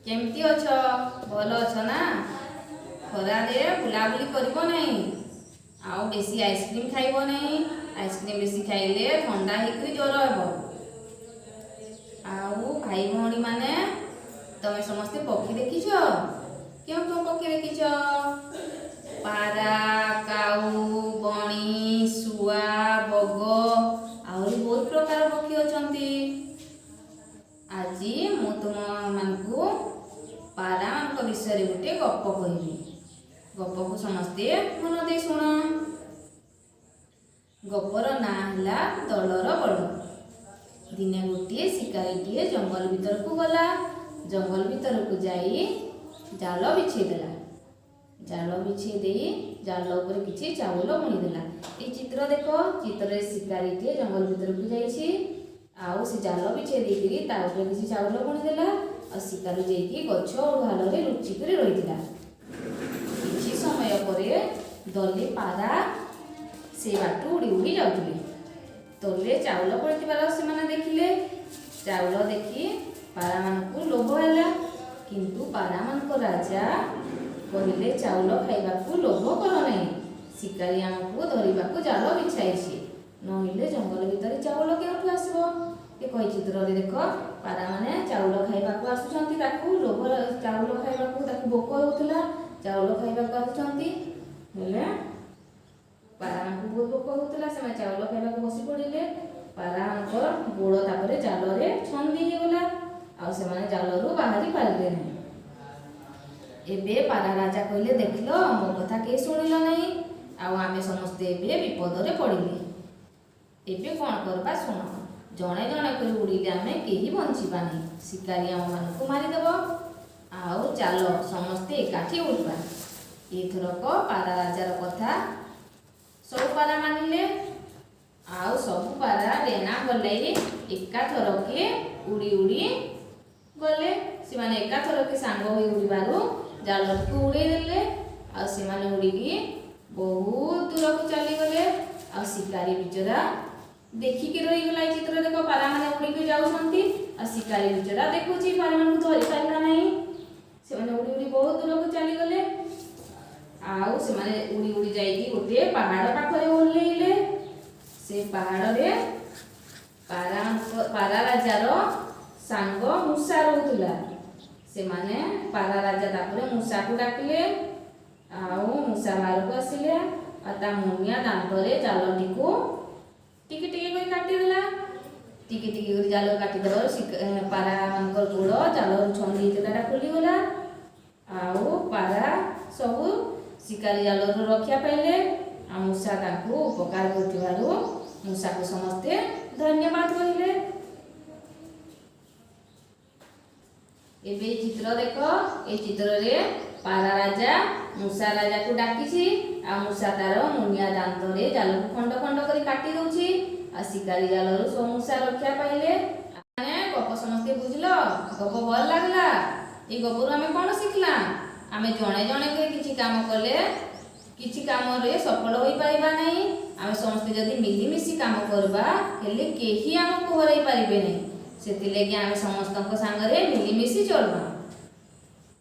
केमती अछ भल अछ ना खरा रे बुलाबुली करिबो नहीं आउ बेसी आइसक्रीम खाइबो नहीं आइसक्रीम बेसी खाइले ठंडा हेकि ज्वर हेबो आउ भाई भौणी माने तमे समस्ते पक्षी देखिछ क्यों क्यों पक्षी देखिछ पारा काऊ बणी सुआ बग आहरी बहुत प्रकार पक्षी अछंती आज मु तुम मानकु पारा मान विषय गोटे गप कहबी गप को समस्ते मन दे शुण गपर ना है दलर बड़ दिने गोटे शिकारीटे जंगल भीतर को गला जंगल भीतर को जाई जाल बिछेदेला जाल बिछे जाल उपर किछि चाउल बुणीदेला ये चित्र देख चित्र शिकारीटे जंगल भीतर को जाइछि आउ से जाल बिछे देकरी ता ऊपर किछि चाउल बुणीदेला और शिकारी जाइकी गछ और भाल रे लुचिकरी रहिथिला किछि समय परे दले पारा से बाटू उड़ी उड़ी जाउथिले तले चाउल पड़िथिबार से माने देखिले चाउल देखि पारा मानकु लोभ होला किंतु पारा मानक राजा कहले चाउल खाइबाकू लोभ कर नहीं शिकारी आमको धरिबाकू जाल बिछाइछि नहिले जंगल भीतर चाउल केउठु आसीबो ए कहि चित्र रे देख पारा माने चाउल खाइबाकू आसुछंती ताकू लोभ चाउल खाइबाकू ताकू भोक होउतला चाउल खाइबाकू आसुछंती हेले पारा मानकू बहुत भोक होउतला से चाउल खाइबाकू बसी पड़िले पारा मानकर गोड़ तापरे जाल रे छंदी हे गला आ से माने जाल रु बाहरी पारले नहीं एबे पारा राजा कहले देखलो मो कथा के सुनिलो नहीं आ आमे समस्ते एबे विपद रे पड़िले एबे कोन करबा सुन जणे जणे कर उड़िले आमे केही बंचिबा नहीं शिकारी हम मान को मारी देबो आउ चालो समस्ते एकाठी उड़बा एथरक पारा राजार कथा सब पारा मानिले आउ सब पारा रेना गले एका थरके उड़ी उड़ी गले से माने एका थरके सांग होई उड़ीबारु जाल को उड़े देले आ से माने उड़ीकी बहुत दूर को चली गले आ शिकारी बिचरा देखि के रही गला चित्र देखो पारा माने उड़ी के जाउछंती आ शिकारी बिचरा देखुची पारा मन को धरि पाइला नहीं से माने उड़ी उड़ी बहुत दूर को चली गले आउ से माने उड़ी उड़ी जाईकी गोटे पहाड़ पाखरे ओल्लेइले से पहाड़ रे पारा राजार सांग मूषा रहउतला से माने पारा राजा तापरे मूषा को डाकिले आउ मूषा बाहर को आसिले आ ता मुनिया दांत रे जालटी को टिके टिके कोई काटी देला टिके टिके कोई जाल काटी दर पारा मानकर गोड़ जाल छंदी देला खुली गला आउ पारा सब शिकारी जाल रक्षा पाइले आ मूषा ताकू उपकार करथिबारु मूषा को समस्ते धन्यवाद कहिले एबे चित्र देख ए चित्र रे पारा राजा मूषा राजा को डाकिछि आ मूषा तार मुनिया दांत रे जाल को खंड खंड करी काटी दउछि आ शिकारी जाल रो सो मूषा रक्षा पाइले माने गप समस्ते बुझलो गप भल लागला ए गप रो हमें कोन सिखला हमें जणे जणे के किछि काम करले किछि काम रे सफल होई पाइबा नहीं हमें समस्ते जदी मिली मिसी काम करबा हेले केही हमको हराई पारिबे नहीं सेति लेगे हमें समस्त संग रे मिली मिसी चलबा।